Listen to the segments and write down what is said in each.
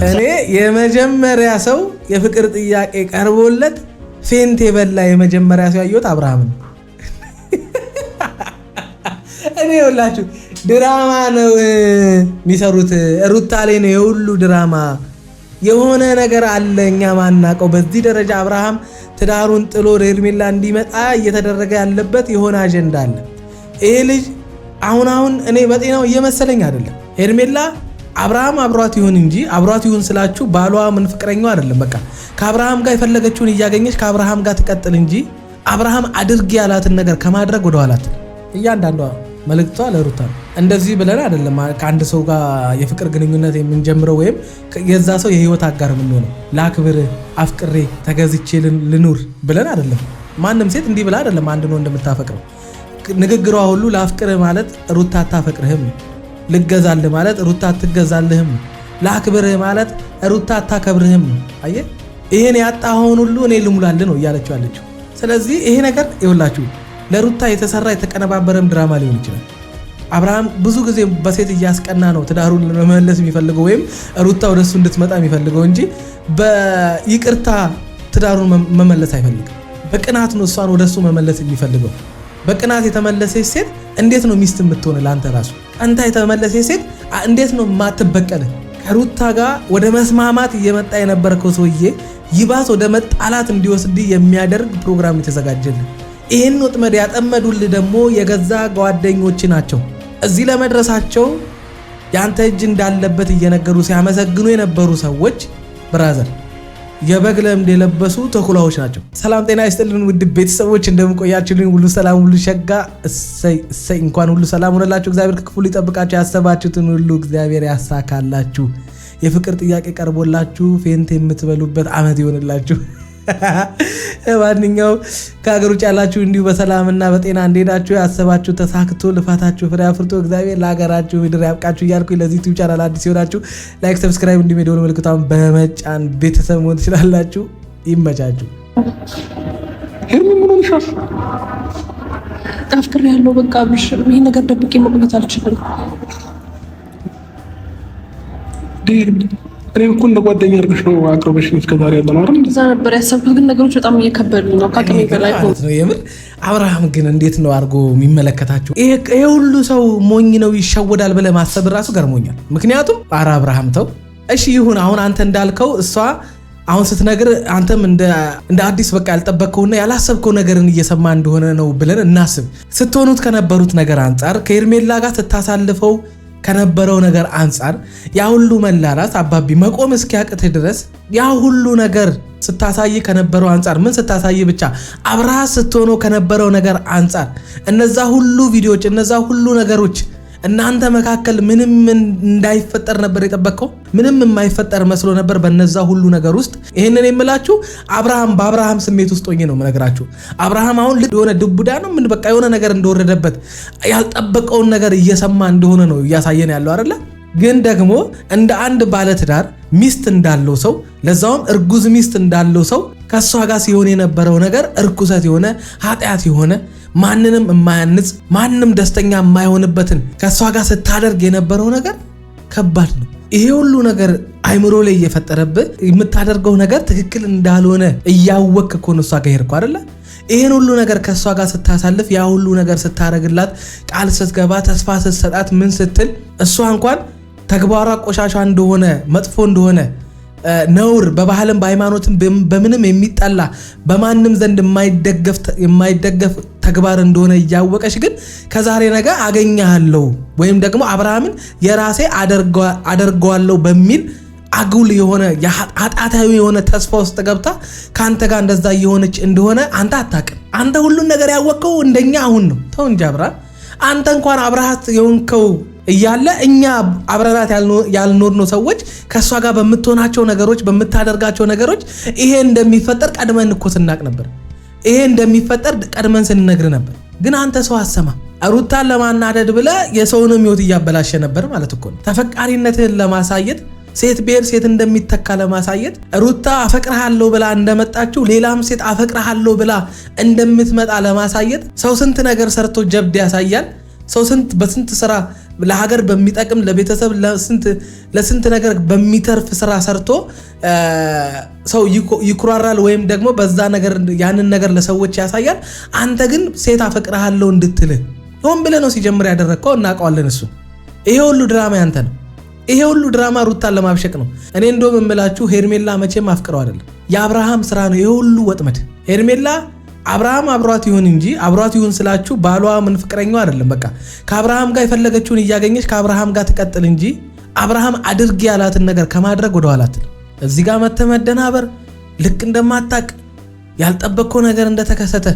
እኔ የመጀመሪያ ሰው የፍቅር ጥያቄ ቀርቦለት ፌንት የበላ የመጀመሪያ ሰው ያየሁት አብርሃም ነው። እኔ ወላችሁ ድራማ ነው የሚሰሩት ሩታ ላይ ነው የሁሉ ድራማ። የሆነ ነገር አለ እኛ ማናቀው። በዚህ ደረጃ አብርሃም ትዳሩን ጥሎ ሄርሜላ እንዲመጣ እየተደረገ ያለበት የሆነ አጀንዳ አለ። ይሄ ልጅ አሁን እኔ በጤናው እየመሰለኝ አይደለም። ሄርሜላ አብርሃም አብሯት ይሁን እንጂ አብሯት ይሁን ስላችሁ ባሏ ምን ፍቅረኛው አይደለም። በቃ ከአብርሃም ጋር የፈለገችውን እያገኘች ከአብርሃም ጋር ትቀጥል እንጂ አብርሃም አድርግ ያላትን ነገር ከማድረግ ወደ ኋላት። እያንዳንዷ መልእክቷ ለሩታ ነው። እንደዚህ ብለን አይደለም ከአንድ ሰው ጋር የፍቅር ግንኙነት የምንጀምረው ወይም የዛ ሰው የህይወት አጋር የምንሆነው። ላክብር፣ አፍቅሬ፣ ተገዝቼ ልኑር ብለን አይደለም። ማንም ሴት እንዲህ ብላ አይደለም አንድ ነው እንደምታፈቅረው። ንግግሯ ሁሉ ላፍቅርህ ማለት ሩታ አታፈቅርህም፣ ልገዛልህ ማለት ሩታ አትገዛልህም፣ ላክብርህ ማለት ሩታ አታከብርህም። አየህ፣ ይሄን ያጣኸውን ሁሉ እኔ ልሙላልህ ነው እያለችው ያለችው። ስለዚህ ይሄ ነገር ይኸውላችሁ ለሩታ የተሰራ የተቀነባበረም ድራማ ሊሆን ይችላል። አብርሃም ብዙ ጊዜ በሴት እያስቀና ነው ትዳሩን ለመመለስ የሚፈልገው ወይም ሩታ ወደሱ እንድትመጣ የሚፈልገው እንጂ በይቅርታ ትዳሩን መመለስ አይፈልግም። በቅናት ነው እሷን ወደሱ መመለስ የሚፈልገው። በቅናት የተመለሰች ሴት እንዴት ነው ሚስት የምትሆን? ለአንተ ራሱ ቀንታ የተመለሰች ሴት እንዴት ነው ማትበቀል? ከሩታ ጋር ወደ መስማማት እየመጣ የነበርከው ሰውዬ ይባስ ወደ መጣላት እንዲወስድ የሚያደርግ ፕሮግራም የተዘጋጀልን። ይህን ወጥመድ ያጠመዱልህ ደግሞ የገዛ ጓደኞች ናቸው። እዚህ ለመድረሳቸው ያንተ እጅ እንዳለበት እየነገሩ ሲያመሰግኑ የነበሩ ሰዎች ብራዘር የበግ ለምድ የለበሱ ተኩላዎች ናቸው። ሰላም ጤና ይስጥልን ውድ ቤተሰቦች፣ እንደምቆያችሁልኝ ሁሉ ሰላም ሁሉ ሸጋ። እሰይ እንኳን ሁሉ ሰላም ሆነላችሁ። እግዚአብሔር ከክፉ ሊጠብቃችሁ፣ ያሰባችሁትን ሁሉ እግዚአብሔር ያሳካላችሁ። የፍቅር ጥያቄ ቀርቦላችሁ ፌንት የምትበሉበት አመት ይሆንላችሁ። ማንኛው ከሀገር ውጭ ያላችሁ እንዲሁ በሰላምና በጤና እንደሄዳችሁ ያሰባችሁ ተሳክቶ ልፋታችሁ ፍሬ አፍርቶ እግዚአብሔር ለሀገራችሁ ምድር ያብቃችሁ እያልኩ ለዚህ ዩቲዩብ ቻናል አዲስ ሲሆናችሁ ላይክ፣ ሰብስክራይብ እንዲሁም የደወል ምልክቱን በመጫን ቤተሰብ መሆን ትችላላችሁ። ይመቻችሁ። ሄርሚ ምን ሆነሻል? አፍቅሬ ያለው በቃ ብሽ ይሄ ነገር ደብቄ መቆየት አልችልም። እኔ እኮ እንደ ጓደኛ አድርገሽ ነው አቅርበሽኝ እስከዛሬ ያለ ነው አይደል? እዛ ነበር ያሰብኩት፣ ግን ነገሮች በጣም እየከበዱ ነው። ከአቅሜ በላይ ነው የምር። አብርሃም ግን እንዴት ነው አድርጎ የሚመለከታችሁ? ይሄ ሁሉ ሰው ሞኝ ነው ይሸወዳል ብለህ ማሰብ ራሱ ገርሞኛል። ምክንያቱም ኧረ አብርሃም ተው እሺ ይሁን። አሁን አንተ እንዳልከው እሷ አሁን ስትነግር አንተም እንደ አዲስ በቃ ያልጠበቅከውና ያላሰብከው ነገርን እየሰማ እንደሆነ ነው ብለን እናስብ። ስትሆኑት ከነበሩት ነገር አንጻር ከሄርሜላ ጋር ስታሳልፈው ከነበረው ነገር አንጻር ያ ሁሉ መላላት አባቢ መቆም እስኪያቅትህ ድረስ ያ ሁሉ ነገር ስታሳይ ከነበረው አንጻር ምን ስታሳይ ብቻ አብራ ስትሆኖ ከነበረው ነገር አንጻር እነዛ ሁሉ ቪዲዮዎች እነዛ ሁሉ ነገሮች እናንተ መካከል ምንም እንዳይፈጠር ነበር የጠበቀው። ምንም የማይፈጠር መስሎ ነበር በነዛ ሁሉ ነገር ውስጥ። ይሄንን የምላችሁ በአብርሃም ስሜት ውስጥ ሆኜ ነው የምነግራችሁ። አብርሃም አሁን የሆነ ድቡዳ ነው ምን በቃ የሆነ ነገር እንደወረደበት ያልጠበቀውን ነገር እየሰማ እንደሆነ ነው እያሳየን ያለው አይደለ? ግን ደግሞ እንደ አንድ ባለትዳር ሚስት እንዳለው ሰው ለዛውም እርጉዝ ሚስት እንዳለው ሰው ከሷ ጋር ሲሆን የነበረው ነገር እርኩሰት የሆነ ኃጢአት የሆነ ማንንም የማያንጽ ማንንም ደስተኛ የማይሆንበትን ከሷ ጋር ስታደርግ የነበረው ነገር ከባድ ነው። ይሄ ሁሉ ነገር አይምሮ ላይ እየፈጠረብህ የምታደርገው ነገር ትክክል እንዳልሆነ እያወቅክ እኮ ነው እሷ ጋር ሄድኩ አይደለ? ይሄን ሁሉ ነገር ከሷ ጋር ስታሳልፍ ያ ሁሉ ነገር ስታረግላት ቃል ስትገባ ተስፋ ስትሰጣት ምን ስትል እሷ እንኳን ተግባሯ ቆሻሻ እንደሆነ መጥፎ እንደሆነ ነውር በባህልም በሃይማኖትም በምንም የሚጠላ በማንም ዘንድ የማይደገፍ ተግባር እንደሆነ እያወቀሽ ግን ከዛሬ ነገ አገኛለሁ ወይም ደግሞ አብርሃምን የራሴ አደርገዋለሁ በሚል አጉል የሆነ ኃጢአታዊ የሆነ ተስፋ ውስጥ ገብታ ካንተ ጋር እንደዛ የሆነች እንደሆነ አንተ አታውቅም። አንተ ሁሉን ነገር ያወቀው እንደኛ አሁን ነው። ተው እንጂ አብርሃም፣ አንተ እንኳን አብርሃት የሆንከው እያለ እኛ አብረናት ያልኖርነው ሰዎች ከሷ ጋር በምትሆናቸው ነገሮች በምታደርጋቸው ነገሮች ይሄ እንደሚፈጠር ቀድመን እኮ ስናቅ ነበር። ይሄ እንደሚፈጠር ቀድመን ስንነግር ነበር። ግን አንተ ሰው አሰማ ሩታን ለማናደድ ብለ የሰውንም ህይወት እያበላሸ ነበር ማለት እኮ ነው። ተፈቃሪነትህን ለማሳየት ሴት ብሔር ሴት እንደሚተካ ለማሳየት ሩታ አፈቅርሃለሁ ብላ እንደመጣችው ሌላም ሴት አፈቅርሃለሁ ብላ እንደምትመጣ ለማሳየት ሰው ስንት ነገር ሰርቶ ጀብድ ያሳያል። ሰው በስንት ስራ ለሀገር በሚጠቅም ለቤተሰብ ለስንት ነገር በሚተርፍ ስራ ሰርቶ ሰው ይኩራራል ወይም ደግሞ በዛ ነገር ያንን ነገር ለሰዎች ያሳያል። አንተ ግን ሴት አፈቅርሃለሁ እንድትልህ ሆን ብለህ ነው ሲጀምር ያደረግከው። እናውቀዋለን እሱ። ይሄ ሁሉ ድራማ ያንተ ነው። ይሄ ሁሉ ድራማ ሩታን ለማብሸቅ ነው። እኔ እንደውም እምላችሁ ሄርሜላ መቼም አፍቅረው አይደለም የአብርሃም ስራ ነው ይሄ ሁሉ ወጥመድ። ሄርሜላ አብርሃም አብሯት ይሁን እንጂ አብሯት ይሁን ስላችሁ ባሏ ምን ፍቅረኛው አይደለም። በቃ ከአብርሃም ጋር የፈለገችውን እያገኘች ከአብርሃም ጋር ትቀጥል እንጂ አብርሃም አድርግ ያላትን ነገር ከማድረግ ወደ ኋላ አትልም። እዚህ ጋር መተመደናበር ልክ እንደማታቅ ያልጠበቅከው ነገር እንደተከሰተ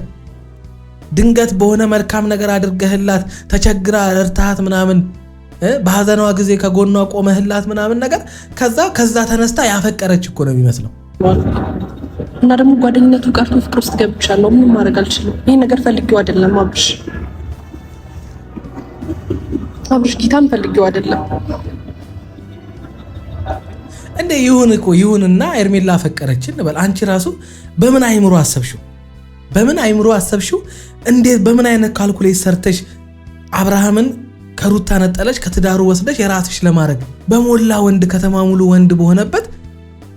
ድንገት በሆነ መልካም ነገር አድርገህላት ተቸግራ እርታት ምናምን በሐዘኗ ጊዜ ከጎኗ ቆመህላት ምናምን ነገር ከዛ ተነስታ ያፈቀረች እኮ ነው የሚመስለው። እና ደግሞ ጓደኝነቱ ቀርቶ ፍቅር ውስጥ ገብቻለሁ። ምንም ማድረግ አልችልም። ይሄ ነገር ፈልጌው አይደለም አብርሽ ጌታም ፈልጌው አይደለም እንዴ። ይሁንና ሄርሜላ አፈቀረችን እንበል። አንቺ ራሱ በምን አይምሮ አሰብሽው? እንዴት በምን አይነት ካልኩሌት ሰርተሽ አብርሃምን ከሩታ ነጠለሽ ከትዳሩ ወስደሽ የራስሽ ለማድረግ በሞላ ወንድ ከተማ ሙሉ ወንድ በሆነበት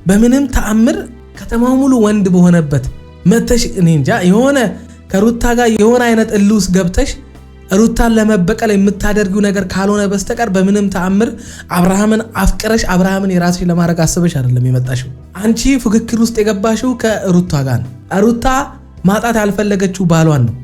በምንም ተአምር ከተማው ሙሉ ወንድ በሆነበት መተሽ እኔ እንጃ የሆነ ከሩታ ጋር የሆነ አይነት እልውስ ገብተሽ ሩታን ለመበቀል የምታደርጊው ነገር ካልሆነ በስተቀር በምንም ተአምር አብርሃምን አፍቅረሽ አብርሃምን የራስሽ ለማድረግ አስበሽ አይደለም የመጣሽው። አንቺ ፍክክር ውስጥ የገባሽው ከሩታ ጋር ነው። ሩታ ማጣት ያልፈለገችው ባሏን ነው።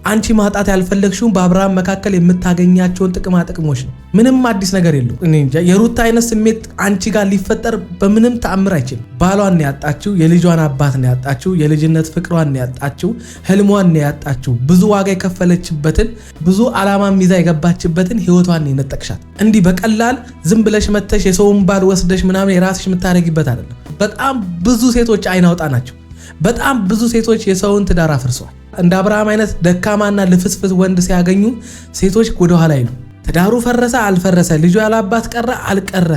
አንቺ ማጣት ያልፈለግሽው በአብርሃም መካከል የምታገኛቸውን ጥቅማ ጥቅሞች ነው። ምንም አዲስ ነገር የለው። እኔ እንጃ የሩታ አይነት ስሜት አንቺ ጋር ሊፈጠር በምንም ተአምር አይችልም። ባሏን ነው ያጣችው፣ የልጇን አባት ነው ያጣችው፣ የልጅነት ፍቅሯን ነው ያጣችው፣ ህልሟን ነው ያጣችው፣ ብዙ ዋጋ የከፈለችበትን ብዙ ዓላማም ይዛ የገባችበትን ህይወቷን ነው የነጠቅሻት። እንዲህ በቀላል ዝም ብለሽ መተሽ የሰውን ባል ወስደሽ ምናምን የራስሽ የምታደርጊበት አይደለም። በጣም ብዙ ሴቶች አይናውጣ ናቸው። በጣም ብዙ ሴቶች የሰውን ትዳር አፍርሰዋል። እንደ አብርሃም አይነት ደካማና ልፍስፍስ ወንድ ሲያገኙ ሴቶች ወደ ኋላ ይሉ። ትዳሩ ፈረሰ አልፈረሰ፣ ልጁ ያላባት ቀረ አልቀረ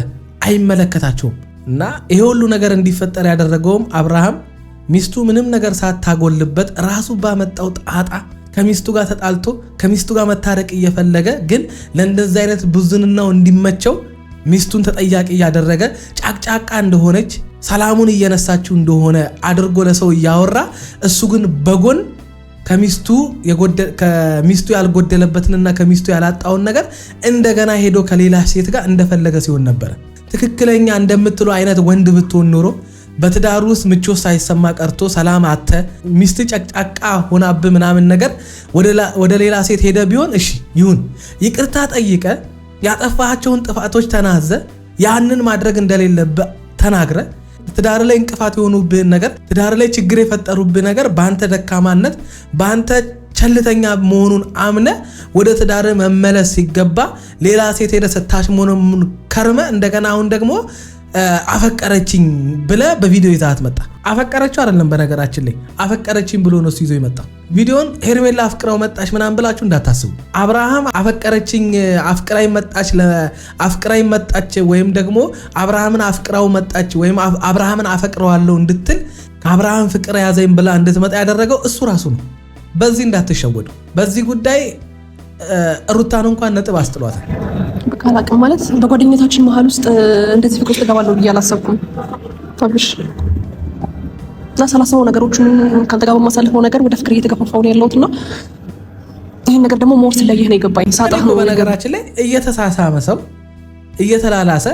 አይመለከታቸውም። እና ይሄ ሁሉ ነገር እንዲፈጠር ያደረገውም አብርሃም ሚስቱ ምንም ነገር ሳታጎልበት ራሱ ባመጣው ጣጣ ከሚስቱ ጋር ተጣልቶ ከሚስቱ ጋር መታረቅ እየፈለገ ግን ለእንደዚህ አይነት ብዙንናው እንዲመቸው ሚስቱን ተጠያቂ እያደረገ ጫቅጫቃ እንደሆነች ሰላሙን እየነሳችው እንደሆነ አድርጎ ለሰው እያወራ እሱ ግን በጎን ከሚስቱ ያልጎደለበትንና ከሚስቱ ያላጣውን ነገር እንደገና ሄዶ ከሌላ ሴት ጋር እንደፈለገ ሲሆን ነበር። ትክክለኛ እንደምትለው አይነት ወንድ ብትሆን ኖሮ በትዳሩ ውስጥ ምቾት ሳይሰማ ቀርቶ ሰላም አተ ሚስት ጨቅጫቃ ሆናብ ምናምን ነገር ወደ ሌላ ሴት ሄደ ቢሆን እሺ ይሁን፣ ይቅርታ ጠይቀ ያጠፋቸውን ጥፋቶች ተናዘ ያንን ማድረግ እንደሌለበት ተናግረ ትዳር ላይ እንቅፋት የሆኑብህን ነገር ትዳር ላይ ችግር የፈጠሩብህ ነገር በአንተ ደካማነት በአንተ ቸልተኛ መሆኑን አምነ ወደ ትዳር መመለስ ሲገባ ሌላ ሴት ሄደ ሰታሽ መሆኑን ከርመ እንደገና አሁን ደግሞ አፈቀረችኝ ብለ በቪዲዮ ይዛት መጣ። አፈቀረችው አይደለም በነገራችን ላይ አፈቀረችኝ ብሎ ነው ይዞ የመጣው። ቪዲዮን ሄርሜላ አፍቅረው መጣች ምናምን ብላችሁ እንዳታስቡ። አብርሃም አፈቀረችኝ አፍቅራይ መጣች ወይም ደግሞ አብርሃምን አፍቅራው መጣች ወይም አብርሃምን አፈቅረዋለሁ እንድትል ከአብርሃም ፍቅር ያዘኝ ብላ እንድትመጣ ያደረገው እሱ ራሱ ነው። በዚህ እንዳትሸወዱ። በዚህ ጉዳይ ሩታን እንኳን ነጥብ አስጥሏታል። በቃላቅም ማለት በጓደኝነታችን መሀል ውስጥ እንደዚህ ፍቅር ውስጥ ገባለሁ ብዬ አላሰብኩም። አብርሽ እና ሰላሳው ነገሮችን ካንተ ጋር በማሳልፈው ነገር ወደ ፍቅር እየተገፋፋው ነው ያለሁትና ይሄን ነገር ደግሞ ሞር ስለይህ ነው የገባኝ። ሳጣህ ነው በነገራችን ላይ እየተሳሳመ ሰው እየተላላሰ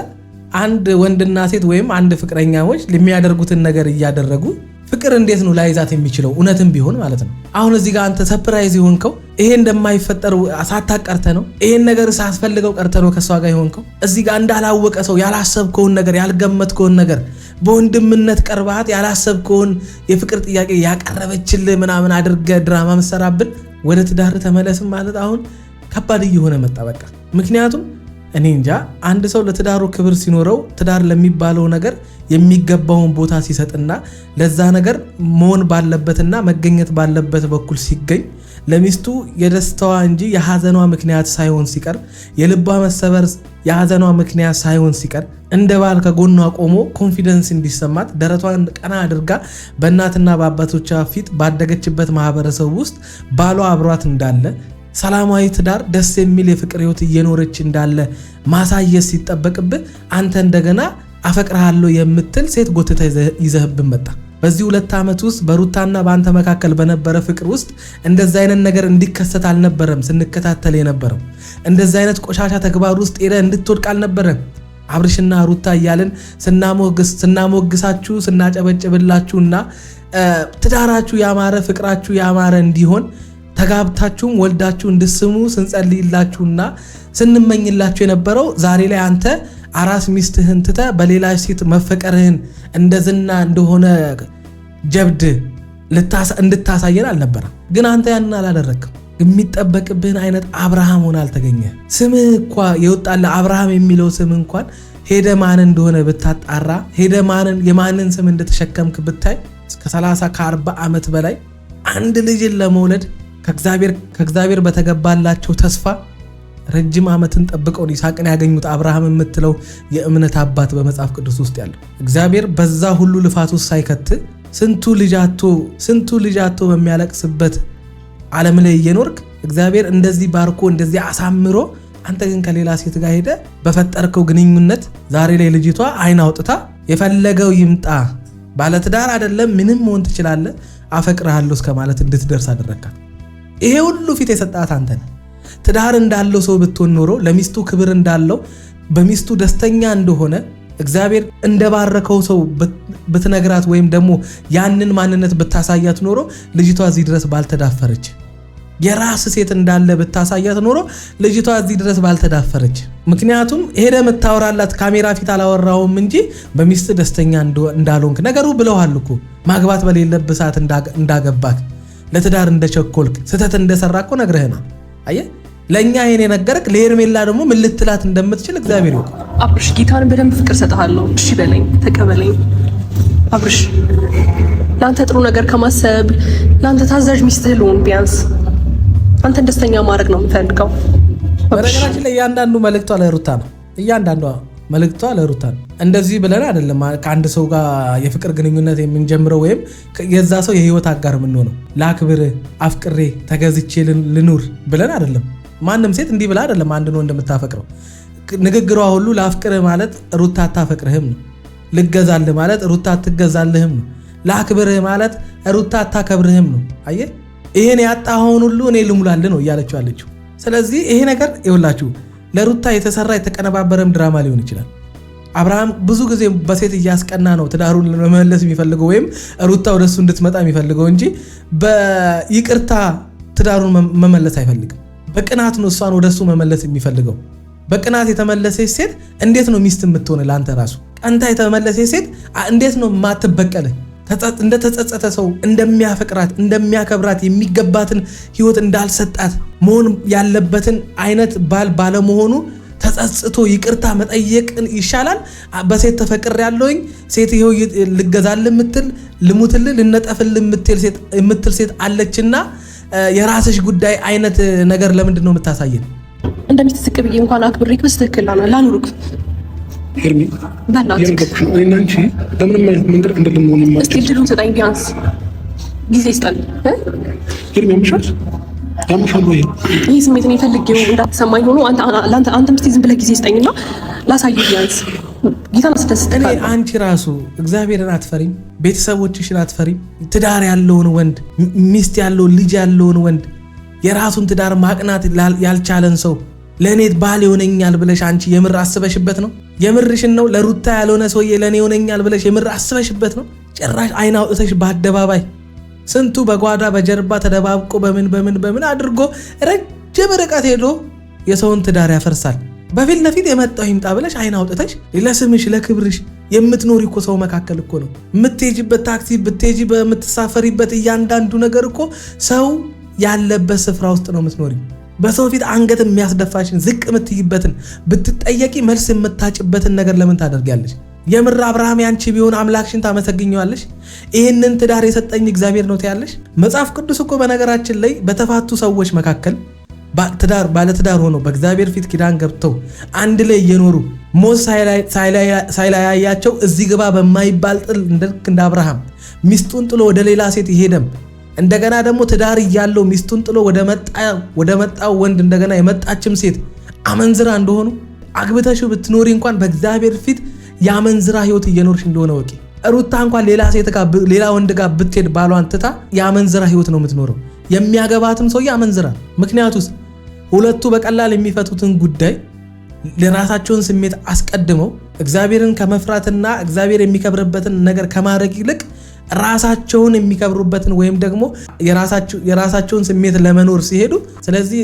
አንድ ወንድና ሴት ወይም አንድ ፍቅረኛሞች ለሚያደርጉትን ነገር እያደረጉ ፍቅር እንዴት ነው ላይዛት የሚችለው? እውነትም ቢሆን ማለት ነው። አሁን እዚህ ጋር አንተ ሰርፕራይዝ ይሆንከው ይሄ እንደማይፈጠር ሳታቀርተ ነው። ይሄን ነገር ሳስፈልገው ቀርተ ነው ከሷ ጋር ይሆንከው። እዚህ ጋር እንዳላወቀ ሰው ያላሰብከውን ነገር ያልገመትከውን ነገር በወንድምነት ቀርባት ያላሰብከውን የፍቅር ጥያቄ ያቀረበችልህ ምናምን አድርገ ድራማ መሰራብን ወደ ትዳር ተመለስም ማለት አሁን ከባድ እየሆነ መጣ። በቃ ምክንያቱም እኔ እንጃ አንድ ሰው ለትዳሩ ክብር ሲኖረው ትዳር ለሚባለው ነገር የሚገባውን ቦታ ሲሰጥና ለዛ ነገር መሆን ባለበትና መገኘት ባለበት በኩል ሲገኝ ለሚስቱ የደስታዋ እንጂ የሐዘኗ ምክንያት ሳይሆን ሲቀር የልቧ መሰበር የሐዘኗ ምክንያት ሳይሆን ሲቀር እንደ ባል ከጎኗ ቆሞ ኮንፊደንስ እንዲሰማት ደረቷን ቀና አድርጋ በእናትና በአባቶቿ ፊት ባደገችበት ማህበረሰብ ውስጥ ባሏ አብሯት እንዳለ ሰላማዊ ትዳር ደስ የሚል የፍቅር ህይወት እየኖረች እንዳለ ማሳየት ሲጠበቅብህ አንተ እንደገና አፈቅርሃለሁ የምትል ሴት ጎትታ ይዘህብን መጣ። በዚህ 2 ዓመት ውስጥ በሩታና በአንተ መካከል በነበረ ፍቅር ውስጥ እንደዛ አይነት ነገር እንዲከሰት አልነበረም ስንከታተል የነበረው። እንደዛ አይነት ቆሻሻ ተግባር ውስጥ ሄደ እንድትወድቅ አልነበረም። አብርሽና ሩታ እያልን ስናሞግሳችሁ ስናጨበጭብላችሁና ትዳራችሁ ያማረ ፍቅራችሁ ያማረ እንዲሆን ተጋብታችሁም ወልዳችሁ እንድስሙ ስንጸልይላችሁና ስንመኝላችሁ የነበረው ዛሬ ላይ አንተ አራስ ሚስትህን ትተህ በሌላ ሴት መፈቀርህን እንደዝና እንደሆነ ጀብድ እንድታሳየን አልነበረም። ግን አንተ ያንን አላደረክም። የሚጠበቅብህን አይነት አብርሃም ሆነ አልተገኘ። ስምህ እንኳ የወጣለ አብርሃም የሚለው ስም እንኳን ሄደ ማን እንደሆነ ብታጣራ ሄደ የማንን ስም እንደተሸከምክ ብታይ እስከ 30 ከ40 ዓመት በላይ አንድ ልጅን ለመውለድ ከእግዚአብሔር በተገባላቸው ተስፋ ረጅም ዓመትን ጠብቀው ይስሐቅን ያገኙት አብርሃም የምትለው የእምነት አባት በመጽሐፍ ቅዱስ ውስጥ ያለው እግዚአብሔር በዛ ሁሉ ልፋት ውስጥ ሳይከት ስንቱ ልጃቶ በሚያለቅስበት ዓለም ላይ እየኖርክ እግዚአብሔር እንደዚህ ባርኮ እንደዚህ አሳምሮ አንተ ግን ከሌላ ሴት ጋር ሄደ በፈጠርከው ግንኙነት ዛሬ ላይ ልጅቷ አይን አውጥታ የፈለገው ይምጣ ባለትዳር አይደለም ምንም መሆን ትችላለህ አፈቅርሃለሁ እስከ ማለት እንድትደርስ አደረካት። ይሄ ሁሉ ፊት የሰጣት አንተ ነህ። ትዳር እንዳለው ሰው ብትሆን ኖሮ ለሚስቱ ክብር እንዳለው በሚስቱ ደስተኛ እንደሆነ እግዚአብሔር እንደባረከው ሰው ብትነግራት ወይም ደግሞ ያንን ማንነት ብታሳያት ኖሮ ልጅቷ እዚህ ድረስ ባልተዳፈረች። የራስ ሴት እንዳለ ብታሳያት ኖሮ ልጅቷ እዚህ ድረስ ባልተዳፈረች። ምክንያቱም ሄደ መታወራላት ካሜራ ፊት አላወራውም እንጂ በሚስት ደስተኛ እንዳልሆንክ ነገሩ ብለዋል እኮ ማግባት በሌለብህ ሰዓት እንዳገባክ ለትዳር እንደቸኮልክ ስተት እንደሰራኮ ነግረህናል። አየህ ለኛ ይሄን ነገርክ ለሄርሜላ ደግሞ ምን ልትላት እንደምትችል እግዚአብሔር ይወቅ። አብርሽ ጌታን በደንብ ፍቅር ሰጣለሁ እሺ በለኝ ተቀበለኝ። አብርሽ ላንተ ጥሩ ነገር ከማሰብ ላንተ ታዛዥ ሚስትህ ልሆን ቢያንስ አንተን ደስተኛ ማድረግ ነው የምፈልገው። በነገራችን ላይ እያንዳንዱ መልእክቷ ለሩታ ነው። እያንዳንዷ መልእክቷ ለሩታ ነው። እንደዚህ ብለን አይደለም ከአንድ ሰው ጋር የፍቅር ግንኙነት የምንጀምረው ወይም የዛ ሰው የህይወት አጋር የምንሆነው ላክብር አፍቅሬ ተገዝቼ ልኑር ብለን አይደለም። ማንም ሴት እንዲህ ብላ አይደለም አንድ ነው እንደምታፈቅረው። ንግግሯ ሁሉ ላፍቅርህ ማለት ሩታ አታፈቅርህም ነው። ልገዛልህ ማለት ሩታ አትገዛልህም ነው። ላክብርህ ማለት ሩታ አታከብርህም ነው። አየህ ይሄን ያጣኸውን ሁሉ እኔ ልሙላልህ ነው እያለችው ያለችው። ስለዚህ ይሄ ነገር ይኸውላችሁ ለሩታ የተሰራ የተቀነባበረም ድራማ ሊሆን ይችላል። አብርሃም ብዙ ጊዜ በሴት እያስቀና ነው ትዳሩን ለመመለስ የሚፈልገው ወይም ሩታ ወደሱ እንድትመጣ የሚፈልገው እንጂ በይቅርታ ትዳሩን መመለስ አይፈልግም። በቅናት ነው እሷን ወደሱ መመለስ የሚፈልገው። በቅናት የተመለሰች ሴት እንዴት ነው ሚስት የምትሆን? ለአንተ ራሱ ቀንታ የተመለሰች ሴት እንዴት ነው ማትበቀልህ? እንደ ተጸጸተ ሰው እንደሚያፈቅራት እንደሚያከብራት የሚገባትን ህይወት እንዳልሰጣት መሆን ያለበትን አይነት ባል ባለመሆኑ ተጸጽቶ ይቅርታ መጠየቅን ይሻላል። በሴት ተፈቅር ያለውኝ ሴት ይሄው ልገዛል ምትል ልሙትል ልነጠፍል ምትል ሴት አለችና የራስሽ ጉዳይ አይነት ነገር ለምንድን ነው የምታሳየን? እንደምትስቅ ብዬ እንኳን አክብሬክ በስትክክል ላኑሩክ ሄርሚ እናንቺ ለምንም አይነት መንገድ እንደልንሆን ማለት እስቲ ድሉን ሰጣኝ ቢያንስ ጊዜ ይስጣል። ሄርሚ ያምሻል ወይ ይህ ስሜት ነው የፈልጌው እንዳትሰማኝ ሆኖ አንተም እስቲ ዝም ብለህ ጊዜ ይስጠኝና ላሳየህ ቢያንስ ጌታን አስደስተኝ። አንቺ ራሱ እግዚአብሔርን አትፈሪም? ቤተሰቦችሽን አትፈሪም? ትዳር ያለውን ወንድ ሚስት ያለውን ልጅ ያለውን ወንድ የራሱን ትዳር ማቅናት ያልቻለን ሰው ለኔ ባል ይሆነኛል ብለሽ አንቺ የምር አስበሽበት ነው? የምርሽን ነው? ለሩታ ያልሆነ ሰውዬ ለኔ ይሆነኛል ብለሽ የምር አስበሽበት ነው? ጭራሽ አይን አውጥተሽ በአደባባይ ስንቱ በጓዳ በጀርባ ተደባብቆ በምን አድርጎ ረጅም ርቀት ሄዶ የሰውን ትዳር ያፈርሳል። በፊት ለፊት የመጣው ይምጣ ብለሽ አይን አውጥተሽ ለስምሽ ለክብርሽ የምትኖሪ እኮ ሰው መካከል እኮ ነው የምትሄጂበት። ታክሲ ብትሄጂ በምትሳፈሪበት እያንዳንዱ ነገር እኮ ሰው ያለበት ስፍራ ውስጥ ነው የምትኖሪ። በሰው ፊት አንገት የሚያስደፋሽን ዝቅ የምትይበትን ብትጠየቂ መልስ የምታጭበትን ነገር ለምን ታደርጊያለሽ? የምር አብርሃም ያንቺ ቢሆን አምላክሽን ታመሰግኘዋለሽ? ይህንን ትዳር የሰጠኝ እግዚአብሔር ነው ትያለሽ? መጽሐፍ ቅዱስ እኮ በነገራችን ላይ በተፋቱ ሰዎች መካከል ባለትዳር ሆኖ በእግዚአብሔር ፊት ኪዳን ገብተው አንድ ላይ እየኖሩ ሞት ሳይለያያቸው እዚህ ግባ በማይባል ጥል እንደ አብርሃም ሚስቱን ጥሎ ወደ ሌላ ሴት ይሄደም እንደገና ደግሞ ትዳር እያለው ሚስቱን ጥሎ ወደ መጣው ወንድ እንደገና የመጣችም ሴት አመንዝራ እንደሆኑ አግብተሽው ብትኖሪ እንኳን በእግዚአብሔር ፊት ያመንዝራ ህይወት እየኖርሽ እንደሆነ ወቂ። ሩታ እንኳን ሌላ ወንድ ጋር ብትሄድ ባሏን ትታ ያመንዝራ ህይወት ነው የምትኖረው። የሚያገባትም ሰው ያመንዝራ። ምክንያቱስ ሁለቱ በቀላል የሚፈቱትን ጉዳይ ለራሳቸውን ስሜት አስቀድመው እግዚአብሔርን ከመፍራትና እግዚአብሔር የሚከብርበትን ነገር ከማድረግ ይልቅ ራሳቸውን የሚከብሩበትን ወይም ደግሞ የራሳቸውን ስሜት ለመኖር ሲሄዱ፣ ስለዚህ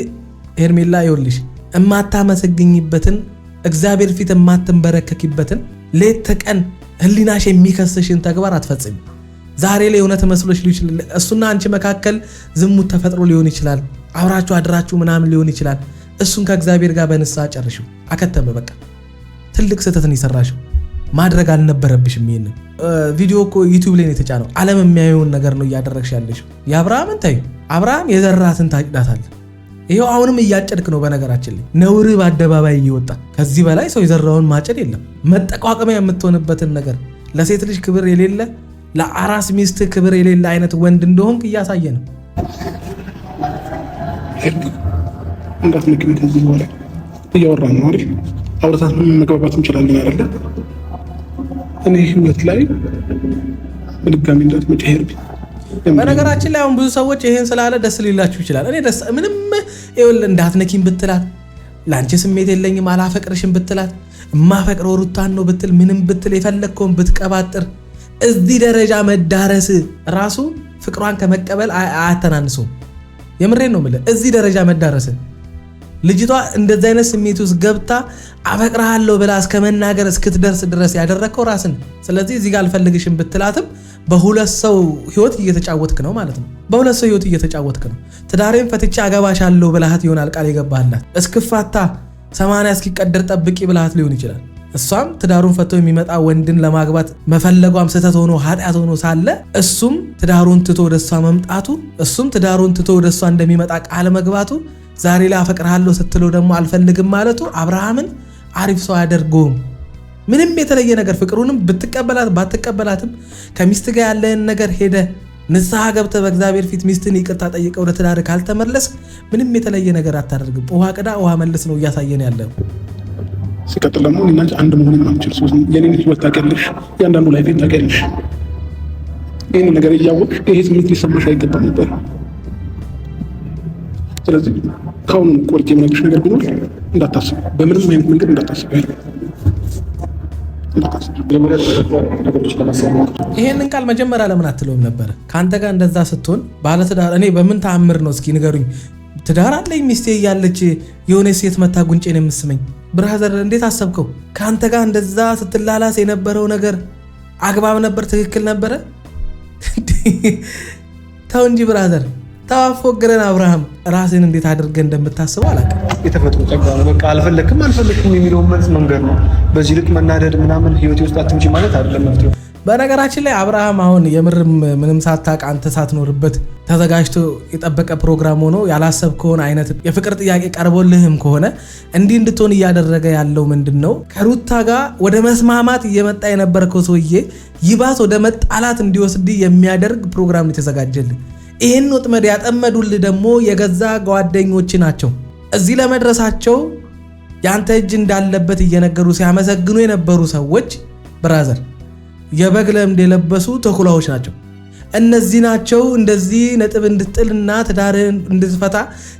ሄርሜላ ይኸውልሽ እማታመሰግኝበትን እግዚአብሔር ፊት እማትንበረከኪበትን ሌት ተቀን ህሊናሽ የሚከስሽን ተግባር አትፈጽሚ። ዛሬ ላይ እውነት መስሎሽ ሊሆን ይችላል። እሱና አንቺ መካከል ዝሙት ተፈጥሮ ሊሆን ይችላል። አብራችሁ አድራችሁ ምናምን ሊሆን ይችላል። እሱን ከእግዚአብሔር ጋር በንስሐ ጨርሽው። አከተመ በቃ። ትልቅ ስህተትን የሰራሽው ማድረግ አልነበረብሽም። ይሄንን ቪዲዮ እኮ ዩቲዩብ ላይ ነው የተጫነው። ዓለም የሚያየውን ነገር ነው እያደረግሽ ያለሽው። የአብርሃምን ታዩ። አብርሃም የዘራትን ታጭዳታለህ። ይሄው አሁንም እያጨድክ ነው። በነገራችን ላይ ነውር በአደባባይ እየወጣ ከዚህ በላይ ሰው የዘራውን ማጨድ የለም። መጠቋቀሚያ የምትሆንበትን ነገር ለሴት ልጅ ክብር የሌለ ለአራስ ሚስት ክብር የሌለ አይነት ወንድ እንደሆንክ እያሳየ ነው። እንዳትነግሪኝ ከዚህ በኋላ እያወራን ነው አይደል? አውርታት መግባባት እንችላለን አይደለ? እኔ ህይወት ላይ በድጋሚ እንዳትመጪ ሄርቢ። በነገራችን ላይ አሁን ብዙ ሰዎች ይሄን ስላለ ደስ ሊላችሁ ይችላል። እኔ ደስ ምንም ይኸውልህ እንዳትነኪኝ ብትላት፣ ላንቺ ስሜት የለኝም አላፈቅርሽም ብትላት፣ የማፈቅረው ሩታን ነው ብትል፣ ምንም ብትል፣ የፈለግከውን ብትቀባጥር እዚህ ደረጃ መዳረስ ራሱ ፍቅሯን ከመቀበል አያተናንሰውም። የምሬን ነው የምልህ። እዚህ ደረጃ መዳረስ ልጅቷ እንደዚህ አይነት ስሜት ውስጥ ገብታ አፈቅርሃለሁ ብላ እስከ መናገር እስክትደርስ ድረስ ያደረከው ራስን። ስለዚህ እዚህ ጋር አልፈልግሽም ብትላትም በሁለት ሰው ህይወት እየተጫወትክ ነው ማለት ነው። በሁለት ሰው ህይወት እየተጫወትክ ነው። ትዳሬን ፈትቼ አገባሻለሁ ብለሃት ይሆናል ቃል የገባህላት። እስክፋታ 80 እስኪቀደር ጠብቂ ብለሃት ሊሆን ይችላል። እሷም ትዳሩን ፈቶ የሚመጣ ወንድን ለማግባት መፈለጓም ስህተት ሆኖ ኃጢአት ሆኖ ሳለ እሱም ትዳሩን ትቶ ወደሷ መምጣቱ እሱም ትዳሩን ትቶ ወደሷ እንደሚመጣ ቃል መግባቱ ዛሬ ላይ አፈቅርሃለሁ ስትለው ደግሞ አልፈልግም ማለቱ አብርሃምን አሪፍ ሰው አያደርገውም። ምንም የተለየ ነገር ፍቅሩንም ብትቀበላት ባትቀበላትም ከሚስት ጋር ያለህን ነገር ሄደ ንስሐ ገብተህ በእግዚአብሔር ፊት ሚስትን ይቅርታ ጠይቀህ ወደ ትዳር ካልተመለስ ምንም የተለየ ነገር አታደርግም። ውሃ ቅዳ ውሃ መልስ ነው እያሳየን ያለው። ሲቀጥል ደግሞ እኔና አንቺ አንድ መሆን ማንችል ሰው የኔን ህይወት ታውቂያለሽ፣ ያንዳንዱ ላይ ታውቂያለሽ። ይህን ነገር እያወቅሽ ይሄ ስሜት ሊሰማሽ አይገባም ነበር። ስለዚህ ከአሁኑ ቆርጬ የምነግርሽ ነገር ቢኖር እንዳታስብ፣ በምንም አይነት መንገድ እንዳታስብ። ይሄንን ቃል መጀመሪያ ለምን አትለውም ነበር? ከአንተ ጋር እንደዛ ስትሆን ባለትዳር እኔ በምን ተአምር ነው እስኪ ንገሩኝ። ትዳር አለኝ ሚስቴ እያለች የሆነ ሴት መታ ጉንጬን የምስመኝ ብራዘር፣ እንዴት አሰብከው? ከአንተ ጋር እንደዛ ስትላላስ የነበረው ነገር አግባብ ነበር? ትክክል ነበረ? ተው እንጂ ብራዘር፣ ተዋፎግረን አብርሃም ራስን እንዴት አድርገን እንደምታስበው አላውቅም። የተፈጥሮ ጸጋ ነው። በቃ አልፈለክም የሚለውን መልስ መንገድ ነው። በዚህ ልክ መናደድ ምናምን ህይወቴ ውስጥ አትምጪ ማለት አይደለም መፍትሄው። በነገራችን ላይ አብርሃም አሁን የምርም ምንም ሳታውቅ አንተ ሳትኖርበት ተዘጋጅቶ የጠበቀ ፕሮግራም ሆኖ ያላሰብከውን አይነት የፍቅር ጥያቄ ቀርቦልህም ከሆነ እንዲህ እንድትሆን እያደረገ ያለው ምንድነው? ከሩታ ጋር ወደ መስማማት እየመጣ የነበርከው ሰውዬ ይባስ ወደ መጣላት እንዲወስድ የሚያደርግ ፕሮግራም የተዘጋጀልህ። ይህን ወጥመድ ያጠመዱልህ ደግሞ የገዛ ጓደኞች ናቸው። እዚህ ለመድረሳቸው ያንተ እጅ እንዳለበት እየነገሩ ሲያመሰግኑ የነበሩ ሰዎች ብራዘር የበግ ለምድ የለበሱ ተኩላዎች ናቸው። እነዚህ ናቸው እንደዚህ ነጥብ እንድትጥልና ትዳርህን እንድትፈታ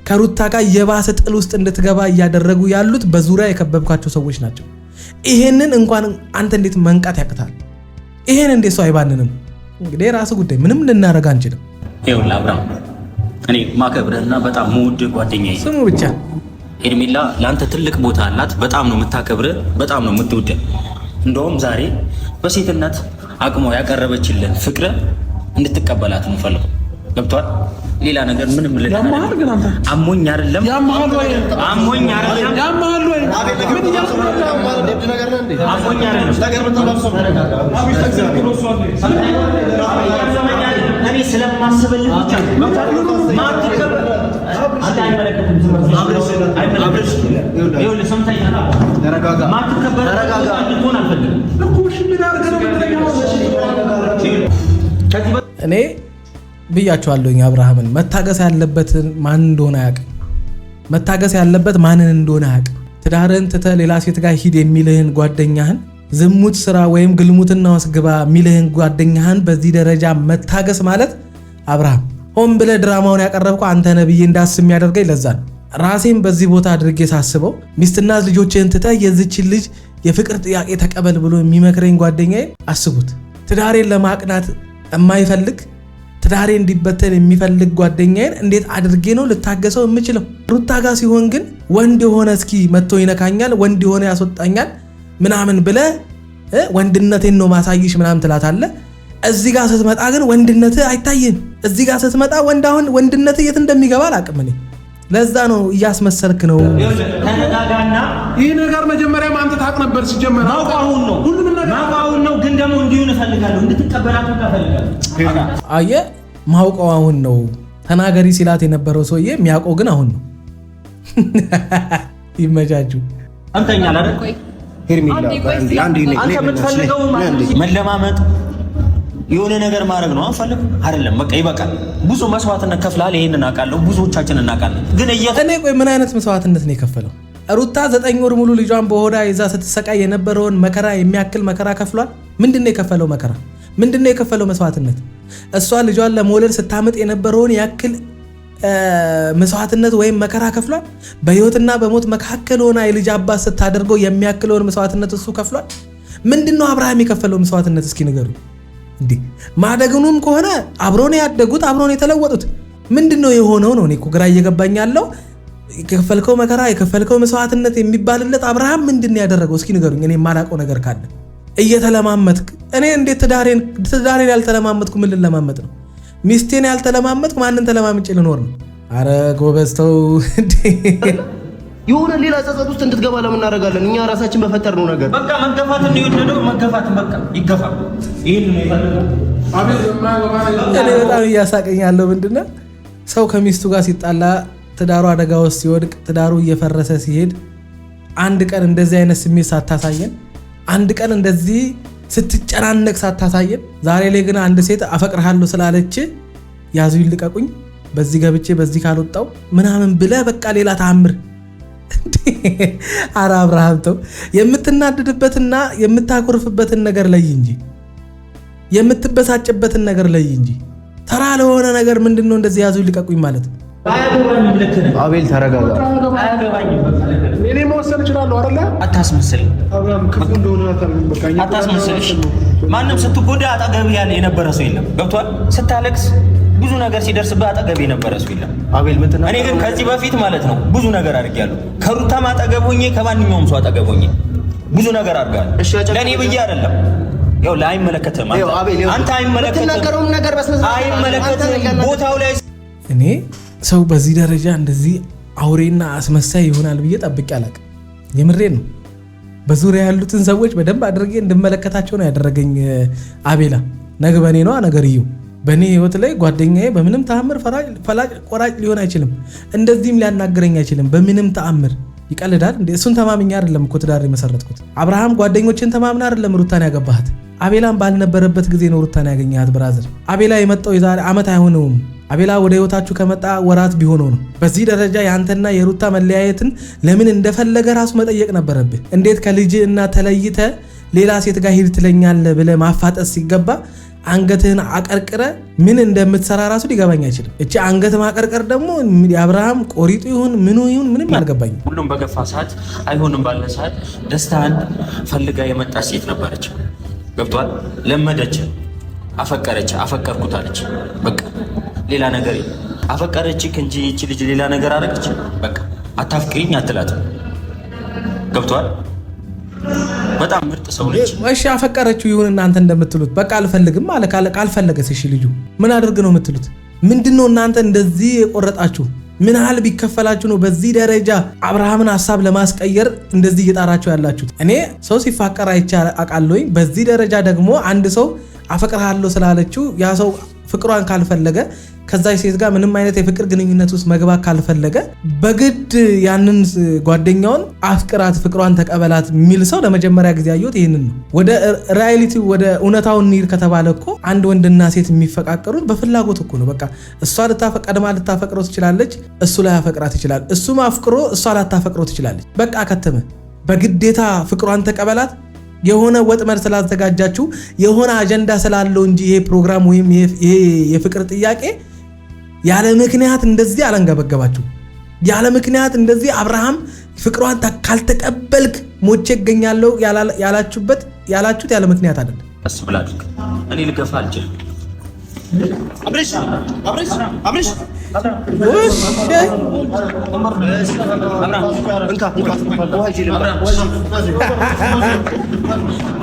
ከሩታ ጋር የባሰ ጥል ውስጥ እንድትገባ እያደረጉ ያሉት በዙሪያ የከበብካቸው ሰዎች ናቸው። ይሄንን እንኳን አንተ እንዴት መንቃት ያቅታል? ይሄን እንዴት ሰው አይባንንም? እንግዲህ የራሱ ጉዳይ፣ ምንም ልናረጋ አንችልም። ይኸውልህ አብርሃም፣ እኔ ማከብርህና በጣም የምወድህ ጓደኛዬ ስሙ ብቻ ሄርሜላ ለአንተ ትልቅ ቦታ አላት። በጣም ነው የምታከብርህ፣ በጣም ነው የምትወድህ። እንደውም ዛሬ በሴትነት አቅሟ ያቀረበችልን ፍቅር እንድትቀበላት ነው ፈልገው። ገብቷል? ሌላ ነገር ምንም ልል አሞኝ አይደለም አሞኝ እኔ ስለማስብልህ ብቻ እኔ ብያቸዋለሁኝ አብርሃምን መታገስ ያለበት ማን እንደሆነ አያውቅም። መታገስ ያለበት ማንን እንደሆነ አያውቅም። ትዳርን ትተህ ሌላ ሴት ጋር ሂድ የሚልህን ጓደኛህን ዝሙት ስራ ወይም ግልሙትና ወስግባ የሚልህን ጓደኛህን በዚህ ደረጃ መታገስ ማለት አብርሃም ሆን ብለህ ድራማውን ያቀረብከው አንተ ነህ ብዬ እንዳስብ የሚያደርገኝ ለዛ ነው። ራሴን በዚህ ቦታ አድርጌ ሳስበው ሚስትና ልጆችህን ትተህ የዚችን ልጅ የፍቅር ጥያቄ ተቀበል ብሎ የሚመክረኝ ጓደኛዬ አስቡት። ትዳሬን ለማቅናት የማይፈልግ ትዳሬ እንዲበተን የሚፈልግ ጓደኛዬን እንዴት አድርጌ ነው ልታገሰው የምችለው? ሩታ ጋር ሲሆን ግን ወንድ የሆነ እስኪ መጥቶ ይነካኛል፣ ወንድ የሆነ ያስወጣኛል ምናምን ብለህ ወንድነቴን ነው ማሳይሽ ምናምን ትላታለህ። እዚህ ጋር ስትመጣ ግን ወንድነትህ አይታይም። እዚህ ጋር ስትመጣ ወንድነትህ የት እንደሚገባ አላውቅም እኔ። ለዛ ነው እያስመሰልክ ነው። ተነጋጋና ይህ ነገር መጀመሪያ አንተ ታውቅ ነበር ሲጀመር። ማውቃውን ነው ሁሉንም ነገር ማውቃውን ነው። ግን ደግሞ እንዲሆን እፈልጋለሁ እንድትቀበላችሁ እፈልጋለሁ። አየህ ማውቀው አሁን ነው። ተናገሪ ሲላት የነበረው ሰውዬ የሚያውቀው ግን አሁን ነው። ይመቻችሁ። አንተኛ አይደል ሄርሜላ አንተ የምትፈልገው መለማመጥ የሆነ ነገር ማድረግ ነው አንፈልግ አይደለም። በቃ ይበቃል። ብዙ መስዋዕትነት ከፍላል። ይሄንን አውቃለሁ፣ ብዙዎቻችን እናውቃለን። ግን እኔ ቆይ ምን አይነት መስዋዕትነት ነው የከፈለው? ሩታ 9 ወር ሙሉ ልጇን በሆዷ ይዛ ስትሰቃይ የነበረውን መከራ የሚያክል መከራ ከፍሏል። ምንድነው የከፈለው መከራ? ምንድነው የከፈለው መስዋዕትነት? እሷ ልጇን ለመውለድ ስታመጥ የነበረውን ያክል መስዋዕትነት ወይም መከራ ከፍሏል። በህይወትና በሞት መካከል ሆና የልጅ አባት ስታደርገው የሚያክለውን መስዋዕትነት እሱ ከፍሏል። ምንድነው አብርሃም የከፈለው መስዋዕትነት? እስኪ ንገሩ። እንዴ ማደግኑም ከሆነ አብሮን ያደጉት አብሮን የተለወጡት ምንድነው የሆነው ነው? እኔ እኮ ግራ እየገባኝ ያለው የከፈልከው መከራ የከፈልከው መስዋዕትነት የሚባልለት አብርሃም ምንድነው ያደረገው? እስኪ ንገሩኝ። እኔ የማላውቀው ነገር ካለ እየተለማመጥክ እኔ እንዴት ትዳሬን ያልተለማመጥኩ ምን ልለማመጥ ነው? ሚስቴን ያልተለማመጥኩ ማንን ተለማምጬ ልኖር ነው? አረ ጎበዝ ተው። የሆነ ሌላ ጸጸት ውስጥ እንድትገባ ለምን እናደርጋለን? እኛ ራሳችን በፈጠርነው ነገር በቃ መገፋት ነው የወደደው። መገፋት በቃ ይገፋ። ይሄን ነው የፈለገው። እኔ በጣም እያሳቀኝ ያለው ምንድነው ሰው ከሚስቱ ጋር ሲጣላ ትዳሩ አደጋ ውስጥ ሲወድቅ ትዳሩ እየፈረሰ ሲሄድ አንድ ቀን እንደዚህ አይነት ስሜት ሳታሳየን፣ አንድ ቀን እንደዚህ ስትጨናነቅ ሳታሳየን፣ ዛሬ ላይ ግን አንድ ሴት አፈቅርሃለሁ ስላለች ያዙ ይልቀቁኝ በዚህ ገብቼ በዚህ ካልወጣው ምናምን ብለህ በቃ ሌላ ተአምር። አረ አብርሃም ተው። የምትናደድበትና የምታኮርፍበትን ነገር ለይ እንጂ የምትበሳጭበትን ነገር ለይ እንጂ ተራ ለሆነ ነገር ምንድነው እንደዚህ ያዙ ይልቀቁኝ ማለት? አቤል ተረጋጋ። እኔ መወሰን እችላለሁ አይደለ? አታስመስል። ማንም ስትጎዳ አጠገብ ያለ የነበረ ሰው የለም። ገብቷል? ስታለቅስ ብዙ ነገር ሲደርስብህ አጠገብ የነበረ ሰው የለም። አቤል ምንድነው? እኔ ግን ከዚህ በፊት ማለት ነው ብዙ ነገር አድርጌያለሁ። ከሩታም አጠገብ ሆኜ ከማንኛውም ሰው አጠገብ ሆኜ ብዙ ነገር አድርጋለሁ። ለእኔ ብዬ አይደለም። ያው አይመለከትም። አንተ አይመለከትም ቦታው ላይ። እኔ ሰው በዚህ ደረጃ እንደዚህ አውሬና አስመሳይ ይሆናል ብዬ ጠብቄ አላውቅም። የምሬን ነው። በዙሪያ ያሉትን ሰዎች በደንብ አድርጌ እንድመለከታቸው ነው ያደረገኝ አቤላ። ነግበኔ ነው ነገርየው። በእኔ ህይወት ላይ ጓደኛዬ በምንም ተአምር ፈላጭ ቆራጭ ሊሆን አይችልም። እንደዚህም ሊያናግረኝ አይችልም በምንም ተአምር። ይቀልዳል እንዴ? እሱን ተማምኛ አይደለም እኮ ትዳር የመሰረትኩት። አብርሃም ጓደኞችን ተማምና አይደለም ሩታን ያገባሃት። አቤላን ባልነበረበት ጊዜ ነው ሩታን ያገኘሃት ብራዘር። አቤላ የመጣው የዛሬ ዓመት አይሆነውም። አቤላ ወደ ህይወታችሁ ከመጣ ወራት ቢሆነው ነው። በዚህ ደረጃ ያንተና የሩታ መለያየትን ለምን እንደፈለገ ራሱ መጠየቅ ነበረብህ። እንዴት ከልጅ እና ተለይተ ሌላ ሴት ጋር ሂድ ትለኛለህ ብለህ ማፋጠስ ሲገባ አንገትህን አቀርቅረ ምን እንደምትሰራ ራሱ ሊገባኝ አይችልም። እቺ አንገት ማቀርቀር ደግሞ የአብርሃም ቆሪጡ ይሁን ምኑ ይሁን ምንም አልገባኝም። ሁሉም በገፋ ሰዓት አይሆንም ባለ ሰዓት ደስታን ፈልጋ የመጣች ሴት ነበረች። ገብቷል? ለመደች፣ አፈቀረች፣ አፈቀርኩታለች። በቃ ሌላ ነገር አፈቀረች እንጂ እቺ ልጅ ሌላ ነገር አረገች። በቃ አታፍቅሪኝ አትላትም። ገብቷል? በጣም ምርጥ ሰው ነች። እሺ አፈቀረችው ይሁን እናንተ እንደምትሉት በቃ አልፈልግም አለ። ካልፈለገስ እሺ ልጁ ምን አድርግ ነው የምትሉት? ምንድነው እናንተ እንደዚህ የቆረጣችሁ? ምን ያህል ቢከፈላችሁ ነው በዚህ ደረጃ አብርሃምን ሐሳብ ለማስቀየር እንደዚህ እየጣራችሁ ያላችሁት? እኔ ሰው ሲፋቀር አይቼ አውቃለሁኝ። በዚህ ደረጃ ደግሞ አንድ ሰው አፈቅርሃለሁ ስላለችው ያ ሰው ፍቅሯን ካልፈለገ ከዛች ሴት ጋር ምንም አይነት የፍቅር ግንኙነት ውስጥ መግባት ካልፈለገ በግድ ያንን ጓደኛውን አፍቅራት ፍቅሯን ተቀበላት የሚል ሰው ለመጀመሪያ ጊዜ ያየሁት ይህንን ነው። ወደ ሪያሊቲ ወደ እውነታውን እንሂድ ከተባለ እኮ አንድ ወንድና ሴት የሚፈቃቀሩት በፍላጎት እኮ ነው። በቃ እሷ ቀድማ ልታፈቅረው ትችላለች፣ እሱ ላይ ያፈቅራት ይችላል። እሱም አፍቅሮ እሷ ላታፈቅረው ትችላለች። በቃ ከተመ። በግዴታ ፍቅሯን ተቀበላት የሆነ ወጥመድ ስላዘጋጃችሁ የሆነ አጀንዳ ስላለው እንጂ ይሄ ፕሮግራም ወይም ይሄ የፍቅር ጥያቄ ያለ ምክንያት እንደዚህ አላንገበገባችሁ። ያለ ምክንያት እንደዚህ አብርሃም ፍቅሯን ካልተቀበልክ ሞቼ እገኛለሁ ያላችሁት ያለ ምክንያት አይደለም። አስብላችሁ እኔ ልገፋ አልችልም። አብሬሽ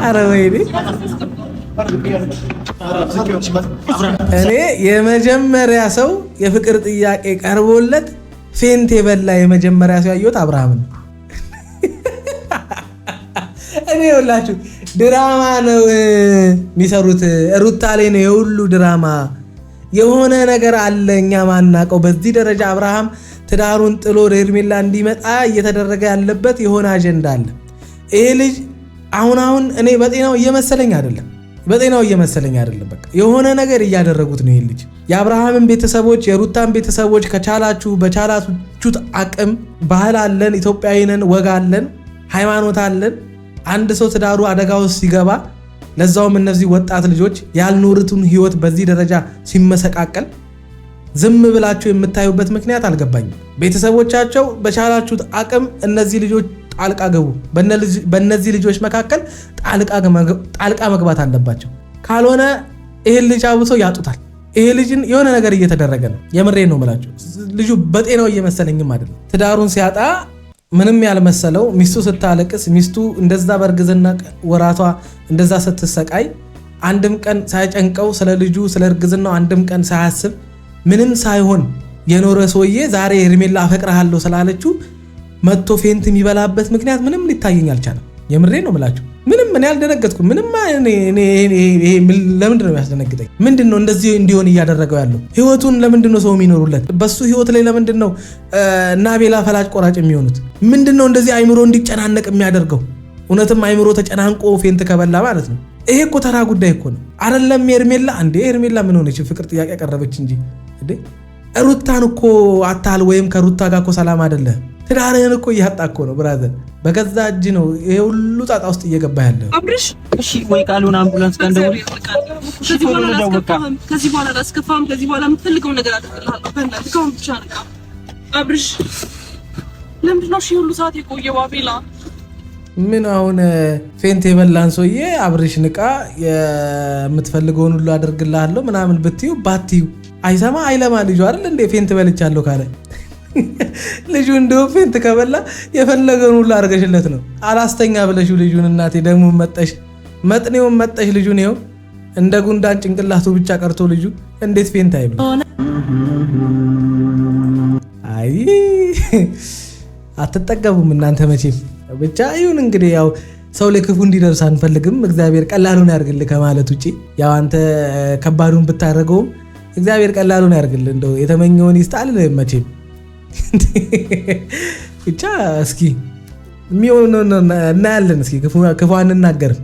ኧረ ወይኔ እኔ የመጀመሪያ ሰው የፍቅር ጥያቄ ቀርቦለት ፌንት የበላ የመጀመሪያ ሰው ያየሁት አብርሃምን ነው። እኔ ይኸውላችሁ ድራማ ነው የሚሰሩት። ሩታ ላይ ነው የሁሉ ድራማ። የሆነ ነገር አለ እኛ ማናቀው። በዚህ ደረጃ አብርሃም ትዳሩን ጥሎ ሄርሜላ እንዲመጣ እየተደረገ ያለበት የሆነ አጀንዳ አለ። ይሄ ልጅ አሁን እኔ በጤናው እየመሰለኝ አይደለም። በቃ የሆነ ነገር እያደረጉት ነው። ይሄ ልጅ የአብርሃምን ቤተሰቦች የሩታን ቤተሰቦች ከቻላችሁ በቻላችሁት አቅም ባህል አለን፣ ኢትዮጵያዊ ነን፣ ወግ አለን፣ ሃይማኖት አለን። አንድ ሰው ትዳሩ አደጋ ውስጥ ሲገባ ለዛውም እነዚህ ወጣት ልጆች ያልኖሩትን ህይወት በዚህ ደረጃ ሲመሰቃቀል ዝም ብላችሁ የምታዩበት ምክንያት አልገባኝም። ቤተሰቦቻቸው በቻላችሁት አቅም እነዚህ ልጆች ጣልቃ ገቡ። በእነዚህ ልጆች መካከል ጣልቃ መግባት አለባቸው። ካልሆነ ይሄን ልጅ አብሶ ያጡታል። ይሄ ልጅን የሆነ ነገር እየተደረገ ነው። የምሬን ነው የምላችሁ። ልጁ በጤናው እየመሰለኝም አይደለም። ትዳሩን ሲያጣ ምንም ያልመሰለው ሚስቱ ስታለቅስ፣ ሚስቱ እንደዛ በእርግዝና ወራቷ እንደዛ ስትሰቃይ አንድም ቀን ሳይጨንቀው ስለ ልጁ ስለ እርግዝናው አንድም ቀን ሳያስብ ምንም ሳይሆን የኖረ ሰውዬ ዛሬ ሄርሜላ አፈቅርሃለሁ ስላለችው መጥቶ ፌንት የሚበላበት ምክንያት ምንም ሊታየኝ አልቻለም። የምሬ ነው የምላችሁ። ምንም እኔ አልደነገጥኩም። ምንም ለምንድን ነው ያስደነግጠኝ? ምንድን ነው እንደዚህ እንዲሆን እያደረገው ያለው? ህይወቱን ለምንድን ነው ሰው የሚኖሩለት? በሱ ህይወት ላይ ለምንድን ነው እና ቤላ ፈላጭ ቆራጭ የሚሆኑት? ምንድን ነው እንደዚህ አይምሮ እንዲጨናነቅ የሚያደርገው? እውነትም አይምሮ ተጨናንቆ ፌንት ከበላ ማለት ነው። ይሄ እኮ ተራ ጉዳይ እኮ ነው አይደለም? ሄርሜላ ምን ሆነች? ፍቅር ጥያቄ ቀረበች እንጂ ሩታን እኮ አታል ወይም ከሩታ ጋር እኮ ሰላም አይደለም። ትዳርህን እኮ እያጣ እኮ ነው ብራዘር። በገዛ እጅ ነው ይሄ ሁሉ ጣጣ ውስጥ እየገባ ያለው። አብርሽ እሺ ወይ ቃሉን አምቡላንስ ጋር እንደው ከዚህ በኋላ አላስከፋም። ከዚህ በኋላ የምትፈልገው ነገር አድርግልሃለሁ። በእናትህ ከአሁን ብቻ ንቃ አብርሽ። ለምንድን ነው ሁሉ ሰዓት የቆየው? አቤላ ምን አሁን ፌንት የበላን ሰውዬ አብርሽ ንቃ፣ የምትፈልገውን ሁሉ አድርግልሃለሁ ምናምን ብትዩ ባትዩ አይሰማ አይለማ ልጁ አይደል እንዴ? ፌንት በልቻለሁ ካለ ልጁ እንደው ፌንት ከበላ የፈለገውን ሁሉ አድርገሽለት ነው። አላስተኛ ብለሽው ልጁን እናቴ ደግሞ መጥኔውን መጠሽ ልጁን ይኸው እንደ ጉንዳን ጭንቅላቱ ብቻ ቀርቶ ልጁ እንዴት ፌንት አይብለ? አይ አትጠገቡም እናንተ መቼም። ብቻ ይሁን እንግዲህ ያው ሰው ላይ ክፉ እንዲደርስ አንፈልግም። እግዚአብሔር ቀላሉን ያርግልህ ከማለት ውጪ ያው አንተ ከባዱን ብታደርገውም እግዚአብሔር ቀላሉን ያርግልህ። እንደው የተመኘውን ይስጣል መቼም። ብቻ እስኪ የሚሆነው እናያለን። እስኪ ክፉ አንናገርም።